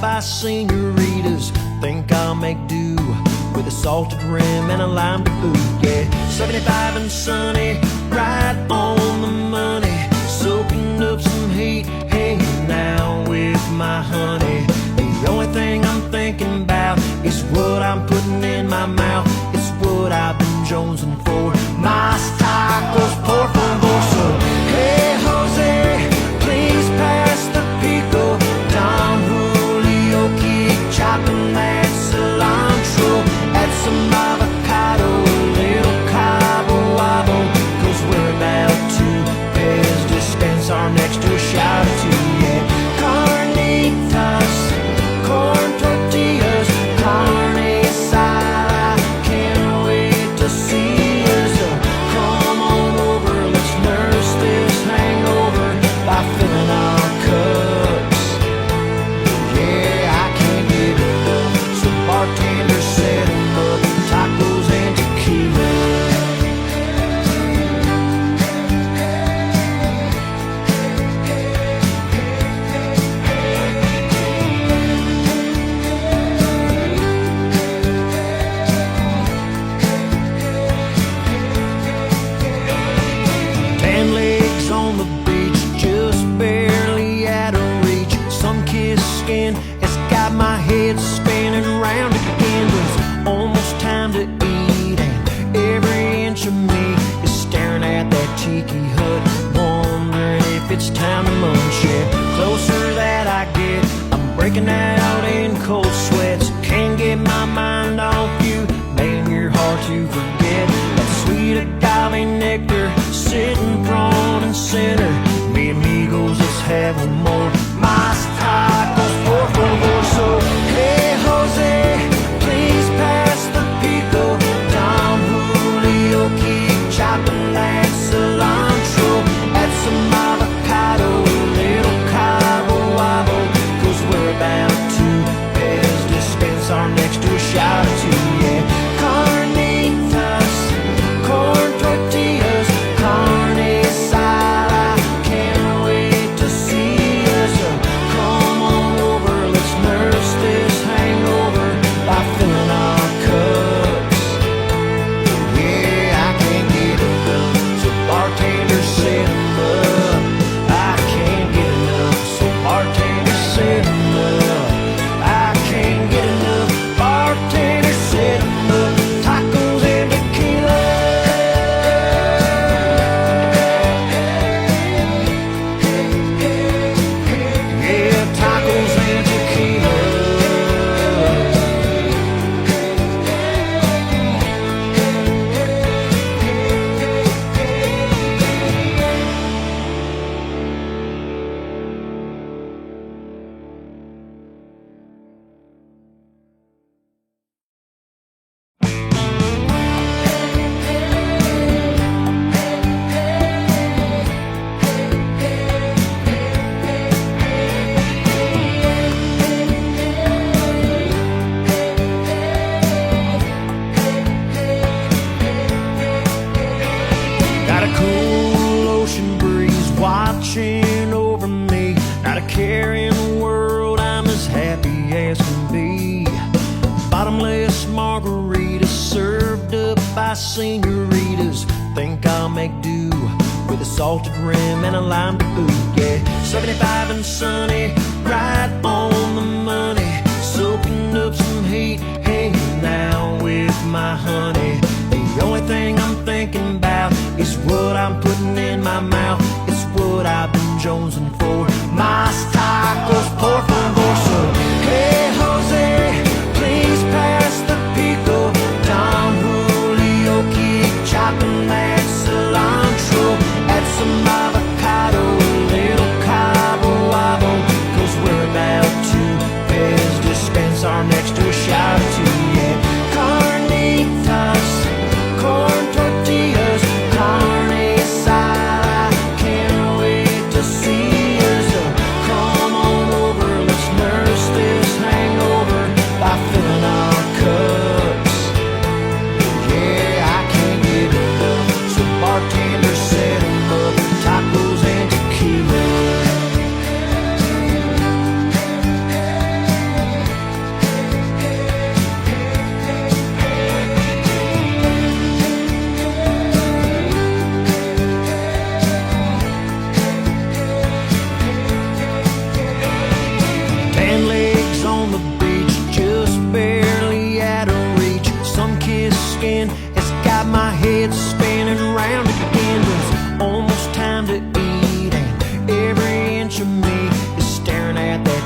by senoritas. Think I'll make do with a salted rim and a lime to boot. Yeah, 75 and sunny, right on the money. Soaking up some heat, hanging out with my honey. The only thing I'm thinking about is what I'm putting in my mouth. It's what I've been jonesing for. Más tacos, por favor. So, hey Jose, please pass the pico. Don Julio, keep chopping that cilantro. Add some avocado, a little cabo wabo. 'Cause we're about to Pez dispense our next to a shout or two. Yeah, carnitas, corn tortillas, carne asada. Can't wait to see us. Come on over, let's nurse this hangover by filling our cups. Yeah, I can't get enough, so bartender set 'em up, tacos and tequila. 10 legs on the beach, just barely out of reach. Sun-kissed skin has got my head spinning round again. But it's almost time to eat, and every inch of me is staring at that tiki hut, wondering if it's time to munch. Yeah, closer that I get, I'm breaking out in cold sweats. Can't get my mind off you, man, you're hard to forget. That sweet agave nectar sitting front and center. Me amigos, let's have one more. Más tacos, por favor. So, hey Jose, please pass the pico. Don Julio, keep chopping that cilantro. Add some avocado, a little cabo wabo. 'Cause we're about to Pez dispense our next to a shout or two. Yeah, carnitas, corn tortillas, carne asada. Can't wait to see us. Come on over, let's nurse this hangover by filling our cups. Yeah, I can't get enough, so bartender set 'em up. I can't get enough, so bartender set 'em up. I can't get enough, bartender set 'em up. Tacos and tequila. Yeah, tacos and tequila. Got a cool ocean breeze watching over me. Not a care in the world, I'm as happy as can be. Bottomless margaritas served up by senoritas. Think I'll make do with a salted rim and a lime to boot. Yeah, 75 and sunny, right on the money. Soaking up some heat, hanging out with my honey. The only thing I'm thinking about is what I'm putting in my mouth. It's what I've been jonesing for. Más tacos, por favor. So, hey Jose, please pass the pico. Don Julio, keep chopping that cilantro. Add some avocado, a little cabo wabo. 'Cause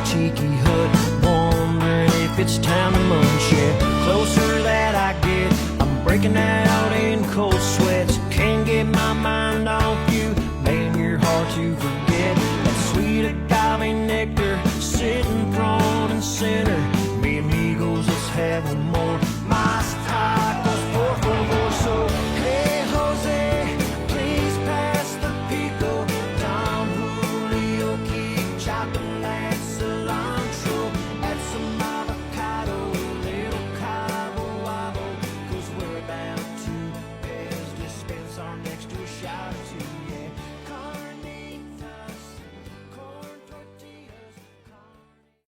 tiki hut, wondering if it's time to munch. Yeah, closer that I get, I'm breaking out in cold sweats. Can't get my mind off